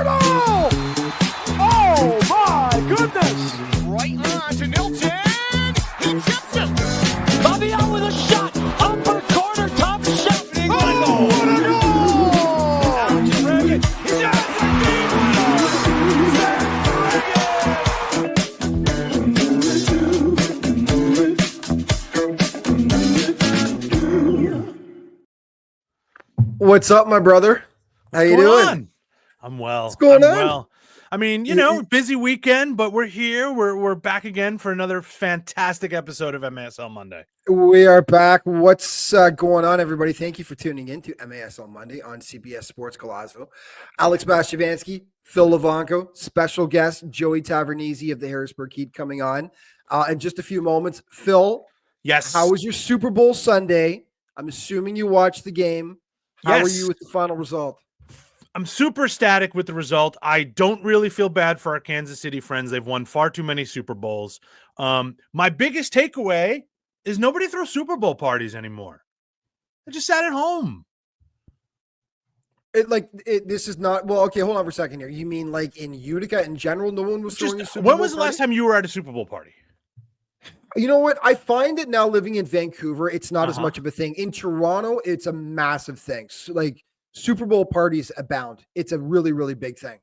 ball! Oh, my goodness! Right on to Milton. He tipped it. Fabian with a shot. Upper corner, top shot. Big Oh, goal. what a goal! Alex Reagan. He's out for game What's up, my brother? How you doing? I'm well. What's going on? Well. I mean, busy weekend, but we're here. We're back again for another fantastic episode of MASL Monday. We are back. What's going on, everybody? Thank you for tuning in to MASL Monday on CBS Sports Glasgow. Alex Bastiavansky, Phil Levanco, special guest Joey Tavernese of the Harrisburg Heat coming on in just a few moments. Phil, Yes. how was your Super Bowl Sunday? I'm assuming you watched the game. How Yes. were you with the final result? I'm super ecstatic with the result. I don't really feel bad for our Kansas City friends. They've won far too many Super Bowls. My biggest takeaway is nobody throws Super Bowl parties anymore. They just sat at home. This is not well. Okay, hold on for a second here. You mean like in Utica in general, no one was throwing a Super Bowl When was the last time you were at a Super Bowl party? You know what? I find that now living in Vancouver, it's not as much of a thing. In Toronto, it's a massive thing. So, like Super Bowl parties abound. It's a really, really big thing.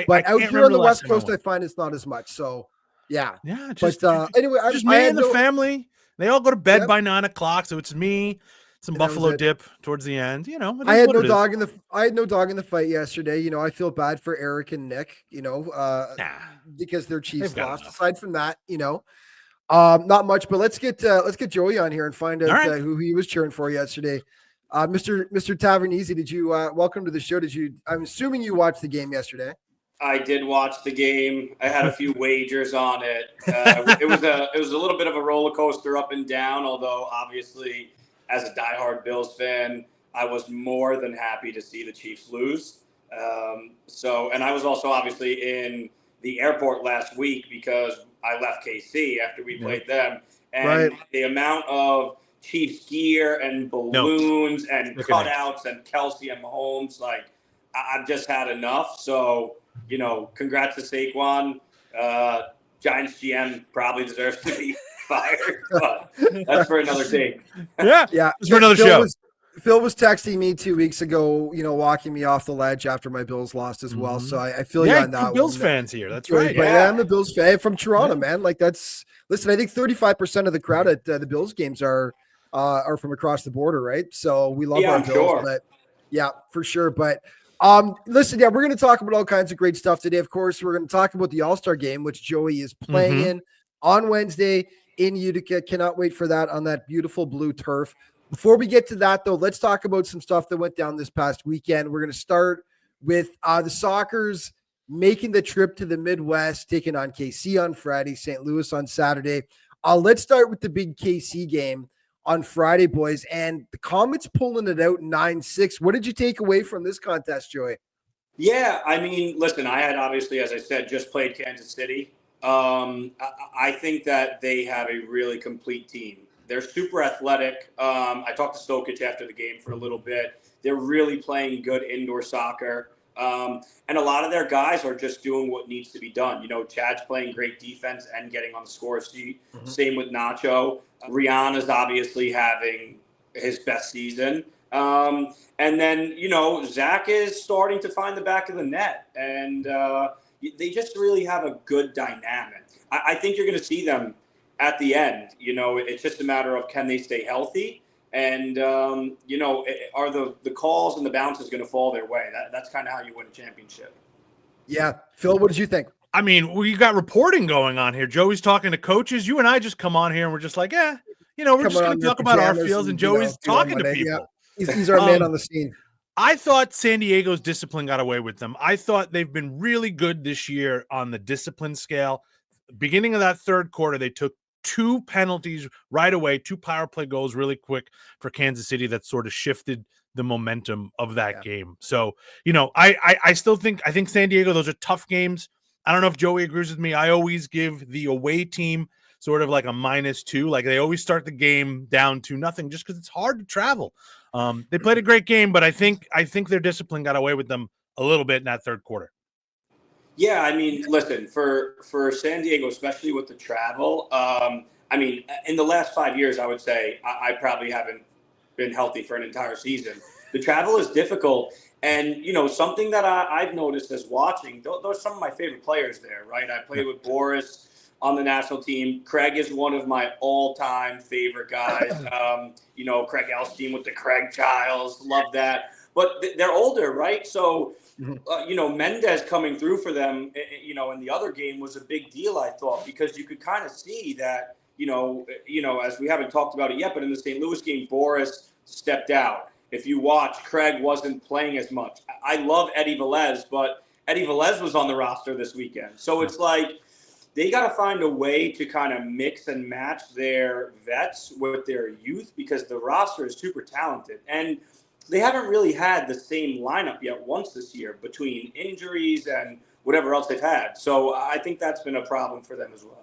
But out here on the West Coast, I find it's not as much. So, yeah. Yeah. Anyway, just me and the family. They all go to bed by 9 o'clock. So it's me, some buffalo dip towards the end. I had no dog in the fight yesterday. I feel bad for Eric and Nick. Because their Chiefs lost. Aside from that, not much, but let's get Joey on here and find out who he was cheering for yesterday. Mr. Tavernese, did you welcome to the show? I'm assuming you watched the game yesterday. I did watch the game. I had a few wagers on it. It was a little bit of a roller coaster up and down, although obviously as a diehard Bills fan, I was more than happy to see the Chiefs lose. And I was also obviously in the airport last week because I left KC after we played them. And the amount of Chiefs gear and balloons and cutouts and Kelsey and Mahomes, I've just had enough. So, congrats to Saquon. Giants GM probably deserves to be fired, but that's for another day. Yeah. It's for another show. Phil was texting me 2 weeks ago, walking me off the ledge after my Bills lost as well. So I feel you on that. Bills fans here. That's right. But I'm a Bills fan from Toronto, man. Listen, I think 35% of the crowd at the Bills games are from across the border, right? So we love our Bills. Sure. But yeah, for sure. But listen, we're going to talk about all kinds of great stuff today. Of course, we're going to talk about the All-Star game, which Joey is playing in on Wednesday in Utica. Cannot wait for that on that beautiful blue turf. Before we get to that, though, let's talk about some stuff that went down this past weekend. We're going to start with the Sockers making the trip to the Midwest, taking on KC on Friday, St. Louis on Saturday. Let's start with the big KC game on Friday, boys. And the Comets pulling it out 9-6. What did you take away from this contest, Joey? Yeah, I mean, listen, I had obviously, as I said, just played Kansas City. I think that they have a really complete team. They're super athletic. I talked to Stokic after the game for a little bit. They're really playing good indoor soccer. And a lot of their guys are just doing what needs to be done. Chad's playing great defense and getting on the score sheet. Same with Nacho. Rihanna's obviously having his best season. And then, Zach is starting to find the back of the net. And they just really have a good dynamic. I think you're going to see them at the end. It's just a matter of can they stay healthy? And, are the calls and the bounces going to fall their way? That's kind of how you win a championship. Yeah. Phil, what did you think? I mean, we got reporting going on here. Joey's talking to coaches. You and I just come on here and we're just like, we're just going to talk about our fields. And Joey's talking to people. Yeah. He's our man on the scene. I thought San Diego's discipline got away with them. I thought they've been really good this year on the discipline scale. Beginning of that third quarter, they took 2 penalties right away, 2 power play goals really quick for Kansas City that sort of shifted the momentum of that game. So, I still think San Diego, those are tough games. I don't know if Joey agrees with me. I always give the away team sort of like a -2. Like they always start the game down to nothing just because it's hard to travel. They played a great game, but I think their discipline got away with them a little bit in that third quarter. Yeah, I mean, listen, for San Diego, especially with the travel, I mean, in the last 5 years, I would say I probably haven't been healthy for an entire season. The travel is difficult. And, something that I've noticed as watching, those are some of my favorite players there, right? I played with Boris on the national team. Craig is one of my all-time favorite guys. Craig Elstein with the Craig Childs, love that. But they're older, right? So, Mendez coming through for them, in the other game was a big deal, I thought, because you could kind of see that, as we haven't talked about it yet, but in the St. Louis game, Boris stepped out. If you watch, Craig wasn't playing as much. I love Eddie Velez, but Eddie Velez was on the roster this weekend. So it's like they got to find a way to kind of mix and match their vets with their youth because the roster is super talented. And they haven't really had the same lineup yet once this year between injuries and whatever else they've had. So I think that's been a problem for them as well.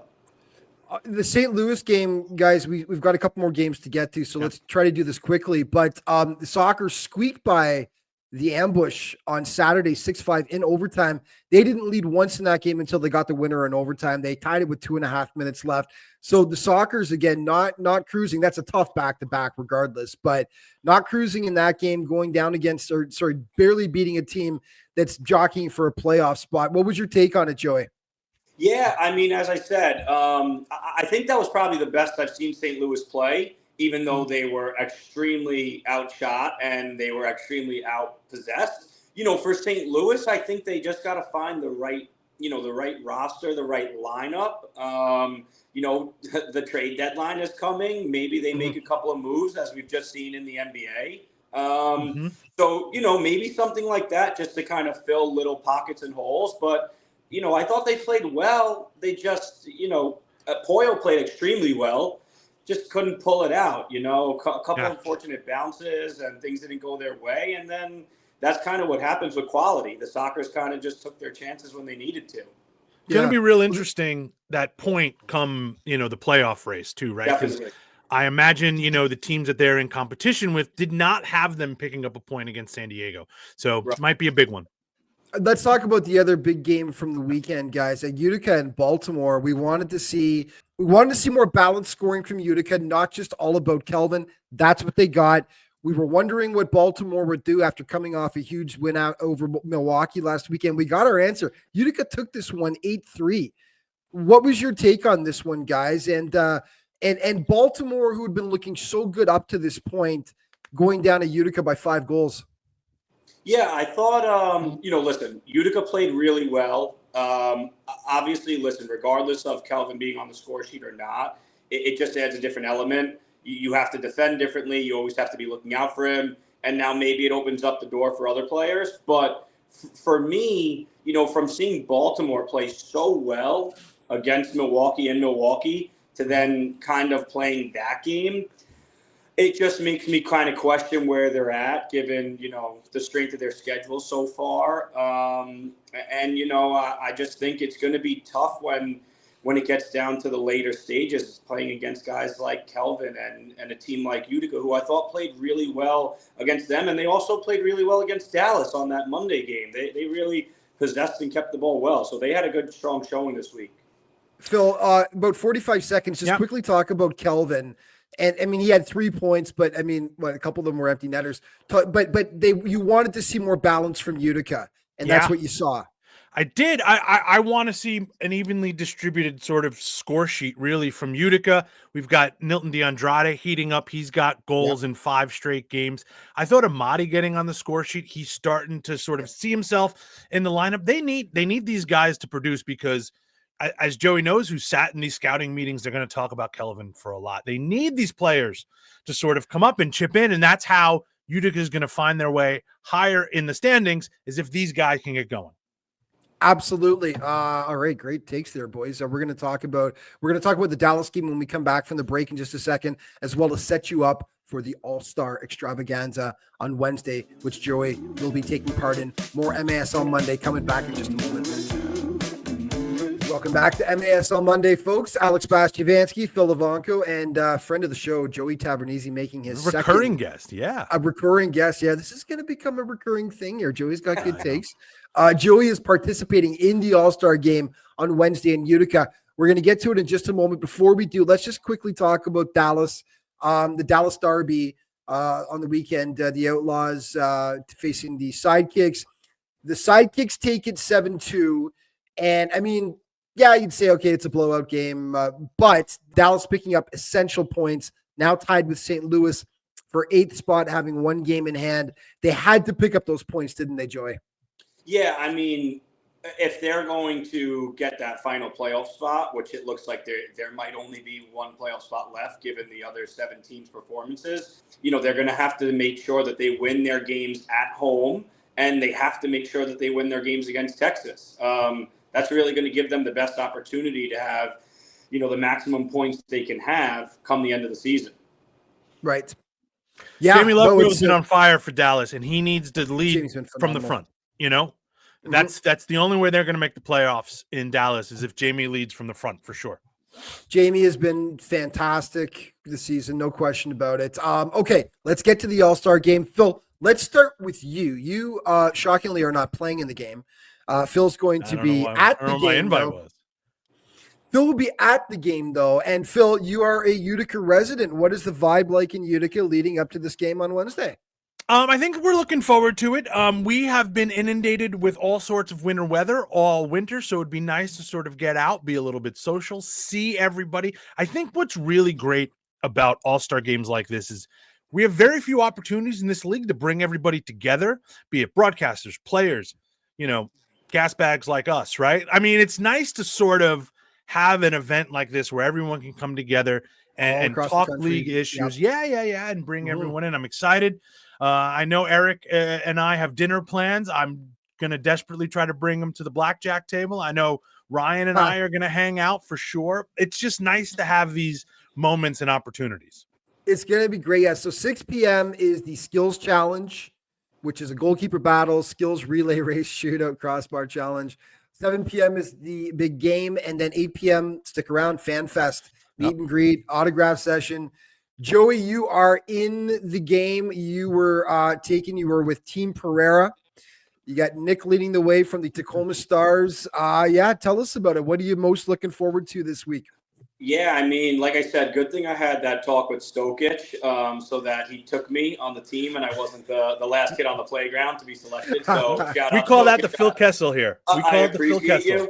The St. Louis game, guys, we've got a couple more games to get to, so let's try to do this quickly. But the Soccer squeaked by the Ambush on Saturday, 6-5 in overtime. They didn't lead once in that game until they got the winner in overtime. They tied it with 2.5 minutes left. So the Soccers, again, not cruising. That's a tough back-to-back regardless, but not cruising in that game, going down against, barely beating a team that's jockeying for a playoff spot. What was your take on it, Joey? Yeah, I mean, as I said, I think that was probably the best I've seen St. Louis play, even though they were extremely outshot and they were extremely outpossessed. For St. Louis, I think they just got to find the right roster, the right lineup. The trade deadline is coming. Maybe they make a couple of moves, as we've just seen in the NBA. So, maybe something like that just to kind of fill little pockets and holes. But I thought they played well. They just, Poyle played extremely well, just couldn't pull it out. A couple of unfortunate bounces and things didn't go their way. And then that's kind of what happens with quality. The Soccers kind of just took their chances when they needed to. It's going to be real interesting that point come, the playoff race too, right? Because I imagine, the teams that they're in competition with did not have them picking up a point against San Diego. So it might be a big one. Let's talk about the other big game from the weekend, guys. At Utica and Baltimore, we wanted to see more balanced scoring from Utica, not just all about Kelvin. That's what they got. We were wondering what Baltimore would do after coming off a huge win out over Milwaukee last weekend. We got our answer. Utica took this one 8-3. What was your take on this one, guys? And Baltimore, who had been looking so good up to this point, going down to Utica by 5 goals. Yeah, I thought, listen, Utica played really well. Obviously, listen, regardless of Kelvin being on the score sheet or not, it just adds a different element. You have to defend differently. You always have to be looking out for him. And now maybe it opens up the door for other players. But for me, from seeing Baltimore play so well against Milwaukee to then kind of playing that game, it just makes me kind of question where they're at, given, the strength of their schedule so far. I just think it's going to be tough when it gets down to the later stages, playing against guys like Kelvin and a team like Utica, who I thought played really well against them. And they also played really well against Dallas on that Monday game. They really possessed and kept the ball well. So they had a good, strong showing this week. Phil, about 45 seconds, just quickly talk about Kelvin. And I mean, he had 3 points, but I mean, a couple of them were empty netters. But you wanted to see more balance from Utica, and that's what you saw. I did. I want to see an evenly distributed sort of score sheet, really, from Utica. We've got Nilton DeAndrade heating up. He's got goals in 5 straight games. I thought Amadi getting on the score sheet. He's starting to sort of see himself in the lineup. They need these guys to produce because, as Joey knows, who sat in these scouting meetings, they're going to talk about Kelvin for a lot. They need these players to sort of come up and chip in, and that's how Utica is going to find their way higher in the standings, is if these guys can get going. Absolutely. All right, great takes there, boys. We're going to talk about the Dallas game when we come back from the break in just a second, as well as set you up for the All-Star Extravaganza on Wednesday, which Joey will be taking part in. More MASL Monday coming back in just a moment. Welcome back to MASL Monday, folks. Alex Bastiavansky, Phil Levanko, and friend of the show, Joey Tavernese, making his recurring guest. Yeah. A recurring guest. Yeah, this is going to become a recurring thing here. Joey's got good takes. Joey is participating in the All-Star game on Wednesday in Utica. We're going to get to it in just a moment. Before we do, let's just quickly talk about Dallas, the Dallas Derby on the weekend, the Outlaws facing the Sidekicks. The Sidekicks take it 7-2. And I mean, yeah, you'd say, okay, it's a blowout game, but Dallas picking up essential points, now tied with St. Louis for 8th spot, having one game in hand. They had to pick up those points, didn't they, Joey? Yeah, I mean, if they're going to get that final playoff spot, which it looks like there might only be one playoff spot left given the other 7 teams' performances, they're going to have to make sure that they win their games at home, and they have to make sure that they win their games against Texas. That's really going to give them the best opportunity to have, the maximum points they can have come the end of the season. Right. Yeah. Jamie Lovegrove been on fire for Dallas, and he needs to lead from the front. That's the only way they're going to make the playoffs in Dallas is if Jamie leads from the front for sure. Jamie has been fantastic this season, no question about it. Okay, let's get to the All-Star game. Phil, let's start with you. You shockingly are not playing in the game. Phil's going to be at the game. Phil will be at the game, though. And Phil, you are a Utica resident. What is the vibe like in Utica leading up to this game on Wednesday? I think we're looking forward to it. We have been inundated with all sorts of winter weather all winter, so it'd be nice to sort of get out, be a little bit social, see everybody. I think what's really great about all-star games like this is we have very few opportunities in this league to bring everybody together, be it broadcasters, players, gas bags like us, right? I mean, it's nice to sort of have an event like this where everyone can come together and talk league issues. Yep. Yeah. And bring everyone in. I'm excited. I know Eric and I have dinner plans. I'm going to desperately try to bring them to the blackjack table. I know Ryan and I are going to hang out for sure. It's just nice to have these moments and opportunities. It's going to be great. Yeah. So 6 p.m. is the skills challenge, which is a goalkeeper battle, skills relay race, shootout, crossbar challenge. 7 p.m. is the big game. And then 8 p.m., stick around, Fan Fest, meet and greet, autograph session. Joey, you are in the game. You were with Team Pereira. You got Nick leading the way from the Tacoma Stars. Tell us about it. What are you most looking forward to this week? Yeah, I mean, like I said, good thing I had that talk with Stokic so that he took me on the team and I wasn't the last kid on the playground to be selected. So we call that the Phil Kessel here. We call it the Phil Kessel.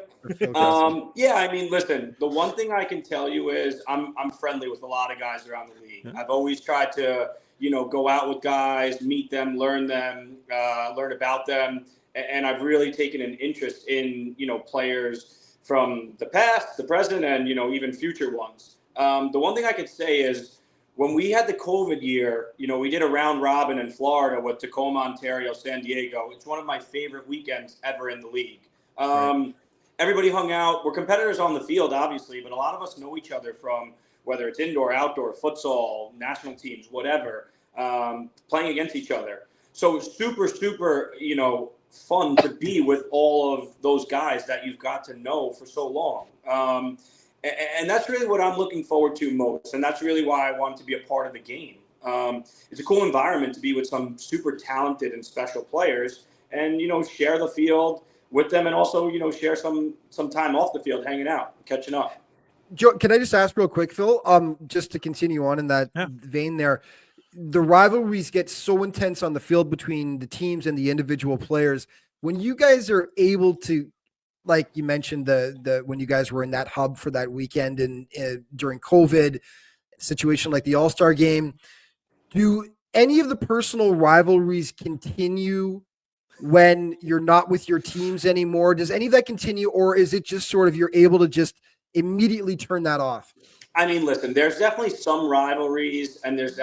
I mean, listen, the one thing I can tell you is I'm friendly with a lot of guys around the league. I've always tried to, go out with guys, meet them, learn about them. And I've really taken an interest in, players from the past, the present, and, even future ones. The one thing I could say is when we had the COVID year, we did a round robin in Florida with Tacoma, Ontario, San Diego. It's one of my favorite weekends ever in the league. Everybody hung out. We're competitors on the field, obviously, but a lot of us know each other from whether it's indoor, outdoor, futsal, national teams, whatever, playing against each other. So super, super, fun to be with all of those guys that you've got to know for so long. And that's really what I'm looking forward to most. And that's really why I wanted to be a part of the game. It's a cool environment to be with some super talented and special players and, share the field with them and also, share some time off the field, hanging out, catching up. Joe, can I just ask real quick, Phil, just to continue on in that vein there, the rivalries get so intense on the field between the teams and the individual players. When you guys are able to, like you mentioned, the when you guys were in that hub for that weekend and during COVID situation like the All-Star game, do any of the personal rivalries continue when you're not with your teams anymore? Does any of that continue, or is it just sort of you're able to just immediately turn that off? I mean, listen, there's definitely some rivalries and there's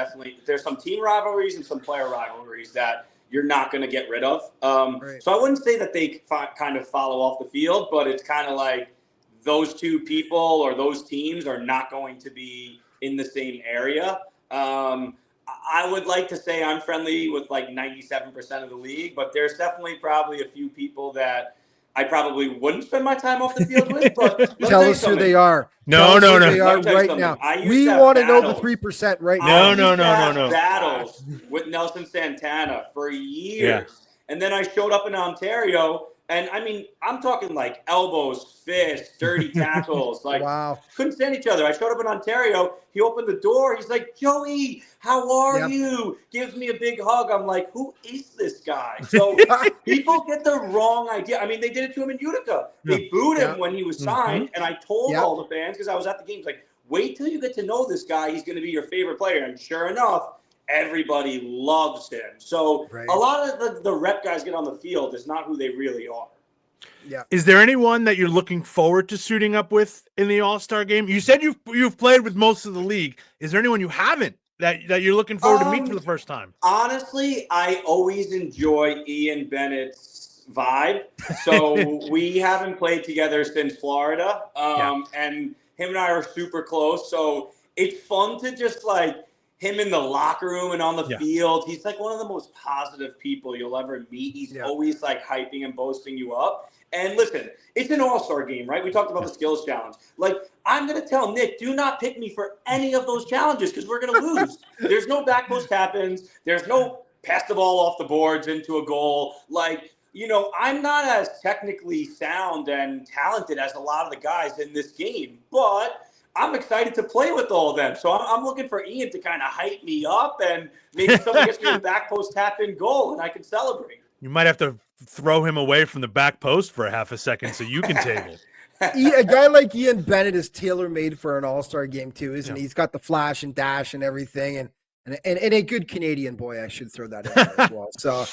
some team rivalries and some player rivalries that you're not going to get rid of. So I wouldn't say that they kind of follow off the field, but it's kind of like those two people or those teams are not going to be in the same area. I would like to say I'm friendly with like 97% of the league, but there's definitely probably a few people that I probably wouldn't spend my time off the field with. But let me Tell tell you us who something. they are. No, Tell us no, who no. they Let are me tell you right something. now. I used We to have want to know the battles. 3% right No, now. I used to have no. battles with Nelson Santana for years. Yeah. And then I showed up in Ontario, and I mean, I'm talking like elbows, fists, dirty tackles. Like, Wow. couldn't stand each other. I showed up in Ontario. He opened the door. He's like, Joey, how are Yep. you? Gives me a big hug. I'm like, who is this guy? So people get the wrong idea. I mean, they did it to him in Utica. They booed him when he was signed, and I told all the fans, because I was at the games, like, wait till you get to know this guy. He's going to be your favorite player. And sure enough, everybody loves him. So a lot of the rep guys get on the field is not who they really are. Yeah. Is there anyone that you're looking forward to suiting up with in the All-Star game? You said you've played with most of the league. Is there anyone you haven't that you're looking forward to meet for the first time? Honestly, I always enjoy Ian Bennett's vibe. So we haven't played together since Florida. And him and I are super close. So it's fun to just like him in the locker room and on the field. He's like one of the most positive people you'll ever meet. He's always like hyping and boasting you up. And listen, it's an all-star game, right? We talked about the skills challenge. Like, I'm going to tell Nick, do not pick me for any of those challenges because we're going to lose. There's no back post happens. There's no pass the ball off the boards into a goal. Like, you know, I'm not as technically sound and talented as a lot of the guys in this game, but I'm excited to play with all of them. So I'm looking for Ian to kind of hype me up, and maybe someone gets me a back post tap in goal and I can celebrate. You might have to throw him away from the back post for a half a second so you can table. A guy like Ian Bennett is tailor-made for an all-star game too, isn't he? He's got the flash and dash and everything, and a good Canadian boy. I should throw that in there as well. So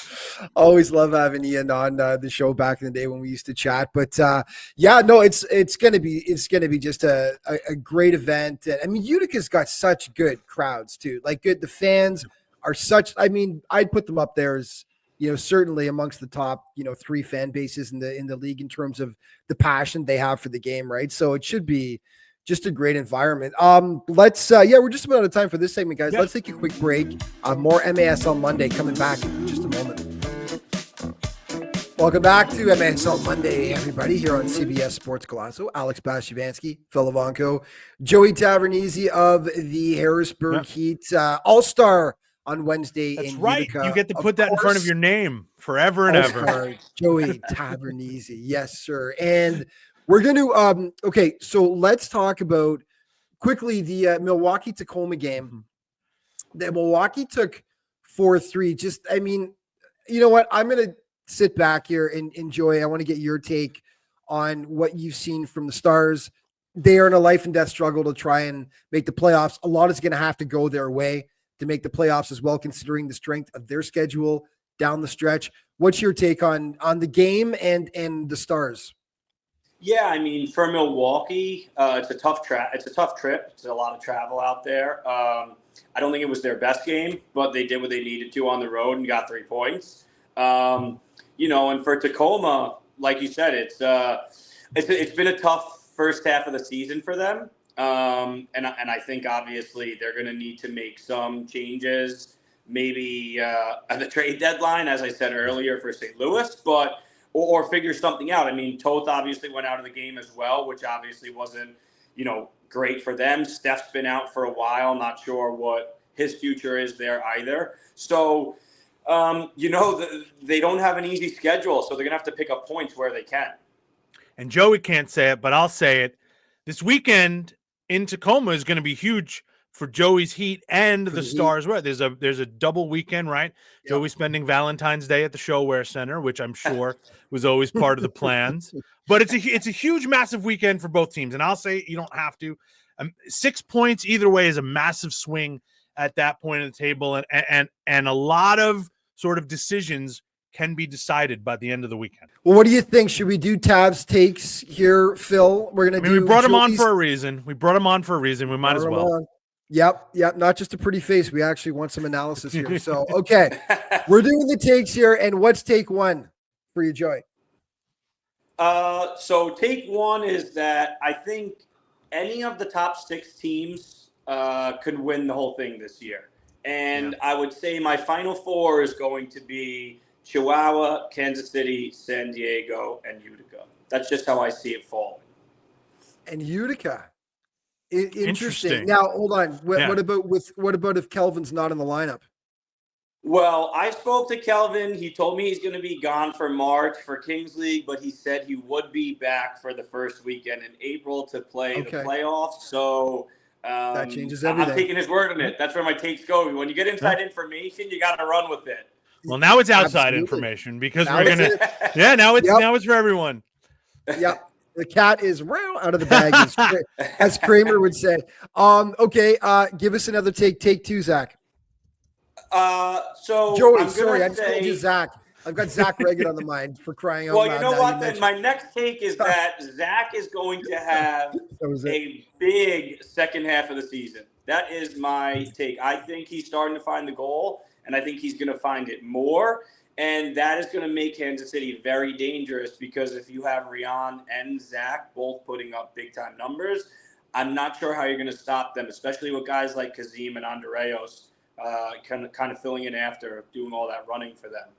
always love having Ian on the show back in the day when we used to chat. But it's gonna be just a great event. And I mean, Utica's got such good crowds too. Like the fans are such. I mean, I'd put them up there as, you know, certainly amongst the top, you know, 3 fan bases in the league in terms of the passion they have for the game, right? So it should be just a great environment. We're just about out of time for this segment, guys. Let's take a quick break. More MASL Monday coming back in just a moment. Welcome back to MASL Monday, everybody, here on CBS Sports Golazo. Alex Bashivansky, Phil Levanco, Joey Tavernese of the Harrisburg Heat, All-Star on Wednesday. That's in right. Utica. You get to put that in front of your name forever and ever. Joey Tavernese. Yes, sir. And we're going to, okay, so let's talk about quickly the Milwaukee Tacoma game. The Milwaukee took 4-3. Just, I mean, you know what? I'm going to sit back here and enjoy. I want to get your take on what you've seen from the Stars. They are in a life and death struggle to try and make the playoffs. A lot is going to have to go their way to make the playoffs as well, considering the strength of their schedule down the stretch. What's your take on the game and the Stars? Yeah, I mean, for Milwaukee, it's a tough trip. It's a lot of travel out there. I don't think it was their best game, but they did what they needed to on the road and got 3 points. You know, and for Tacoma, like you said, it's been a tough first half of the season for them. And I think obviously they're going to need to make some changes, maybe at the trade deadline, as I said earlier, for St. Louis, but or figure something out. I mean, Toth obviously went out of the game as well, which obviously wasn't, you know, great for them. Steph's been out for a while, not sure what his future is there either. So, you know, they don't have an easy schedule, so they're going to have to pick up points where they can. And Joey can't say it, but I'll say it. This weekend in Tacoma is going to be huge for Joey's Heat and the Stars. Right? There's a double weekend, right? Yep. Joey spending Valentine's Day at the ShoWare Center, which I'm sure was always part of the plans. But it's a huge, massive weekend for both teams. And I'll say you don't have to. 6 points either way is a massive swing at that point of the table, and a lot of sort of decisions can be decided by the end of the weekend. Well, what do you think? Should we do Tav's takes here, Phil? We're going to do. We brought him on for a reason. We might as well. Yep. Not just a pretty face. We actually want some analysis here. So, okay, we're doing the takes here. And what's take 1 for you, Joey? So take 1 is that I think any of the top 6 teams could win the whole thing this year. And I would say my final 4 is going to be Chihuahua, Kansas City, San Diego, and Utica. That's just how I see it falling. And Utica. Interesting. Interesting. Now, hold on. Yeah. What about if Kelvin's not in the lineup? Well, I spoke to Kelvin. He told me he's going to be gone for March for Kings League, but he said he would be back for the first weekend in April to play the playoffs. So that changes everything. I'm taking his word on it. That's where my takes go. When you get inside information, you got to run with it. Well, now it's outside information because now we're gonna. Yeah, now it's for everyone. Yep. The cat is out of the bag, as Kramer would say. Okay. Give us another take. Take two, Zach. So Joey, I'm sorry, I gonna just called you Zach. I've got Zach Reagan on the mind for crying out loud. Well, you know what? Then my next take is that Zach is going to have a big second half of the season. That is my take. I think he's starting to find the goal, and I think he's going to find it more. And that is going to make Kansas City very dangerous because if you have Rian and Zach both putting up big-time numbers, I'm not sure how you're going to stop them, especially with guys like Kazim and Andreos kind of filling in after doing all that running for them.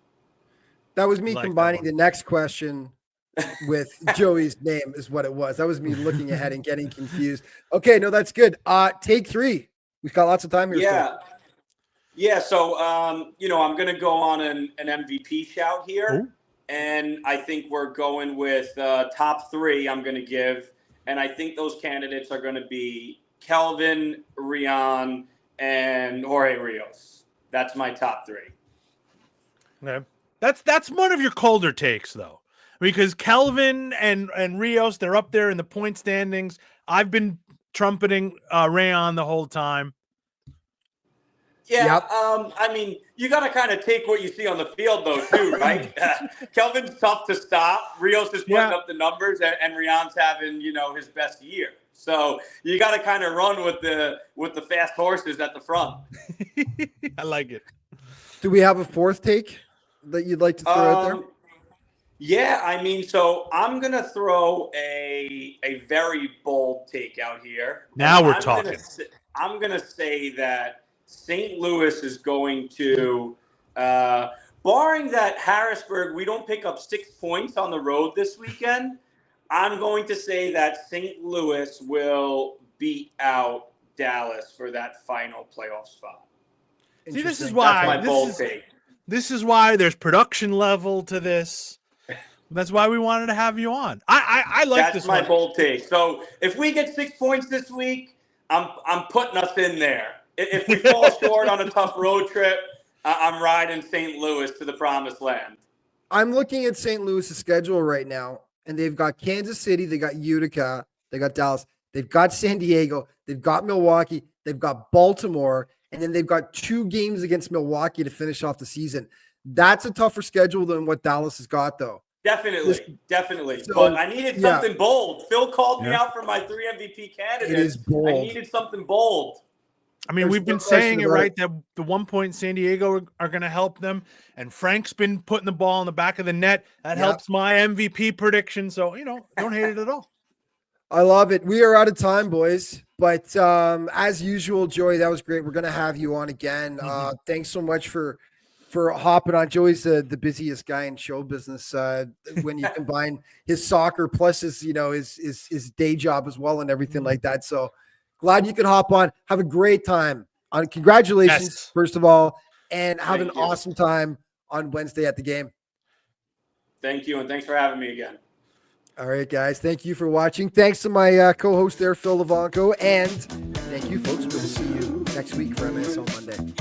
That was me combining the next question with Joey's name is what it was. That was me looking ahead and getting confused. Okay, no, that's good. Take three. We've got lots of time here. Yeah. Yeah, so, I'm going to go on an MVP shout here, and I think we're going with top three I'm going to give, and I think those candidates are going to be Kelvin, Rian, and Jorge Rios. That's my top three. Okay. That's one of your colder takes, though, because Kelvin and Rios, they're up there in the point standings. I've been trumpeting Rayon the whole time. Yeah, I mean, you got to kind of take what you see on the field, though, too, right? Kelvin's tough to stop. Rios is putting up the numbers, and Rion's having, his best year. So you got to kind of run with the fast horses at the front. I like it. Do we have a fourth take that you'd like to throw out there? Yeah, I mean, so I'm going to throw a very bold take out here. Now we're talking. I'm going to say that St. Louis is going to, barring that Harrisburg, we don't pick up 6 points on the road this weekend, I'm going to say that St. Louis will beat out Dallas for that final playoff spot. See, this is why this is why there's production level to this. That's why we wanted to have you on. I like this. That's my bold take. So if we get 6 points this week, I'm putting us in there. If we fall short on a tough road trip, I'm riding St. Louis to the promised land. I'm looking at St. Louis' schedule right now, and they've got Kansas City, they got Utica, they got Dallas, they've got San Diego, they've got Milwaukee, they've got Baltimore, and then they've got 2 games against Milwaukee to finish off the season. That's a tougher schedule than what Dallas has got, though. Definitely. So, but I needed something bold. Phil called me out for my 3 MVP candidates. It is bold. I needed something bold. I mean, we've been saying it, right, that the 1 point San Diego are going to help them, and Frank's been putting the ball in the back of the net. That helps my MVP prediction, so, don't hate it at all. I love it. We are out of time, boys, but as usual, Joey, that was great. We're going to have you on again. Thanks so much for hopping on. Joey's the busiest guy in show business when you combine his soccer plus his, his day job as well and everything like that, so glad you could hop on. Have a great time. Congratulations, first of all, and have an awesome time on Wednesday at the game. Thank you, and thanks for having me again. All right, guys. Thank you for watching. Thanks to my co-host there, Phil Levanco, and thank you, folks. We'll see you next week for MASL Monday.